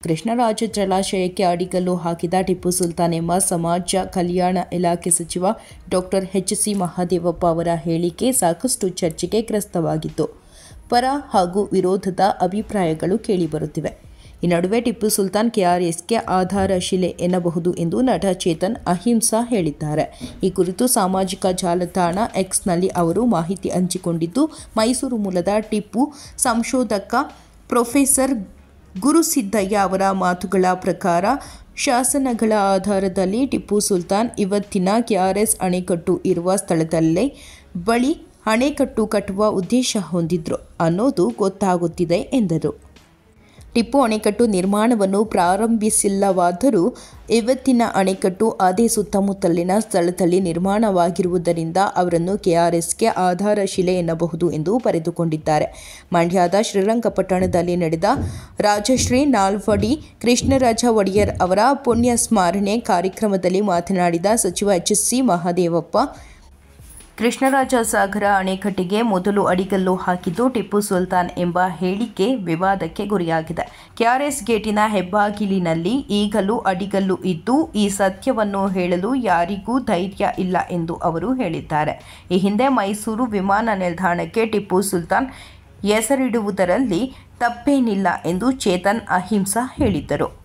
ಕೃಷ್ಣರಾಜ ಜಲಾಶಯಕ್ಕೆ ಅಡಿಗಲ್ಲು ಹಾಕಿದ ಟಿಪ್ಪು ಸುಲ್ತಾನ್ ಎಂಬ ಸಮಾಜ ಕಲ್ಯಾಣ ಇಲಾಖೆ ಸಚಿವ ಡಾಕ್ಟರ್ ಎಚ್.ಸಿ. ಮಹದೇವಪ್ಪ ಅವರ ಹೇಳಿಕೆ ಸಾಕಷ್ಟು ಚರ್ಚೆಗೆ ಗ್ರಸ್ತವಾಗಿತ್ತು. ಪರ ಹಾಗೂ ವಿರೋಧದ ಅಭಿಪ್ರಾಯಗಳು ಕೇಳಿಬರುತ್ತಿವೆ. ಈ ನಡುವೆ ಟಿಪ್ಪು ಸುಲ್ತಾನ್ ಕೆಆರ್ಎಸ್ಗೆ ಆಧಾರಶಿಲೆ ಎನ್ನಬಹುದು ಎಂದು ನಟ ಚೇತನ್ ಅಹಿಂಸಾ ಹೇಳಿದ್ದಾರೆ. ಈ ಕುರಿತು ಸಾಮಾಜಿಕ ಜಾಲತಾಣ ಎಕ್ಸ್ನಲ್ಲಿ ಅವರು ಮಾಹಿತಿ ಹಂಚಿಕೊಂಡಿದ್ದು, ಮೈಸೂರು ಮೂಲದ ಟಿಪ್ಪು ಸಂಶೋಧಕ ಪ್ರೊಫೆಸರ್ ಗುರುಸಿದ್ದಯ್ಯ ಅವರ ಮಾತುಗಳ ಪ್ರಕಾರ ಶಾಸನಗಳ ಆಧಾರದಲ್ಲಿ ಟಿಪ್ಪು ಸುಲ್ತಾನ್ ಇವತ್ತಿನ ಕೆಆರ್ಎಸ್ ಅಣೆಕಟ್ಟು ಇರುವ ಸ್ಥಳದಲ್ಲೇ ಬಳಿ ಅಣೆಕಟ್ಟು ಕಟ್ಟುವ ಉದ್ದೇಶ ಹೊಂದಿದ್ರು ಅನ್ನೋದು ಗೊತ್ತಾಗುತ್ತಿದೆ ಎಂದರು. ಟಿಪ್ಪು ಅಣೆಕಟ್ಟು ನಿರ್ಮಾಣವನ್ನು ಪ್ರಾರಂಭಿಸಿಲ್ಲವಾದರೂ ಇವತ್ತಿನ ಅಣೆಕಟ್ಟು ಅದೇ ಸುತ್ತಮುತ್ತಲಿನ ಸ್ಥಳದಲ್ಲಿ ನಿರ್ಮಾಣವಾಗಿರುವುದರಿಂದ ಅವರನ್ನು ಕೆಆರ್ಎಸ್ಗೆ ಆಧಾರಶಿಲೆ ಎನ್ನಬಹುದು ಎಂದು ಬರೆದುಕೊಂಡಿದ್ದಾರೆ. ಮಂಡ್ಯದ ಶ್ರೀರಂಗಪಟ್ಟಣದಲ್ಲಿ ನಡೆದ ರಾಜಶ್ರೀ ನಾಲ್ವಡಿ ಕೃಷ್ಣರಾಜ ಒಡೆಯರ್ ಅವರ ಪುಣ್ಯ ಸ್ಮರಣೆ ಕಾರ್ಯಕ್ರಮದಲ್ಲಿ ಮಾತನಾಡಿದ ಸಚಿವ ಎಚ್.ಸಿ. ಮಹದೇವಪ್ಪ, ಕೃಷ್ಣರಾಜಸಾಗರ ಅಣೆಕಟ್ಟಿಗೆ ಮೊದಲು ಅಡಿಗಲ್ಲು ಹಾಕಿದ್ದು ಟಿಪ್ಪು ಸುಲ್ತಾನ್ ಎಂಬ ಹೇಳಿಕೆ ವಿವಾದಕ್ಕೆ ಗುರಿಯಾಗಿದೆ. ಕೆಆರ್ಎಸ್ ಗೇಟಿನ ಹೆಬ್ಬಾಗಿಲಿನಲ್ಲಿ ಈಗಲೂ ಅಡಿಗಲ್ಲು ಇದ್ದು, ಈ ಸತ್ಯವನ್ನು ಹೇಳಲು ಯಾರಿಗೂ ಧೈರ್ಯ ಇಲ್ಲ ಎಂದು ಅವರು ಹೇಳಿದ್ದಾರೆ. ಈ ಹಿಂದೆ ಮೈಸೂರು ವಿಮಾನ ನಿಲ್ದಾಣಕ್ಕೆ ಟಿಪ್ಪು ಸುಲ್ತಾನ್ ಹೆಸರಿಡುವುದರಲ್ಲಿ ತಪ್ಪೇನಿಲ್ಲ ಎಂದು ಚೇತನ್ ಅಹಿಂಸಾ ಹೇಳಿದ್ದರು.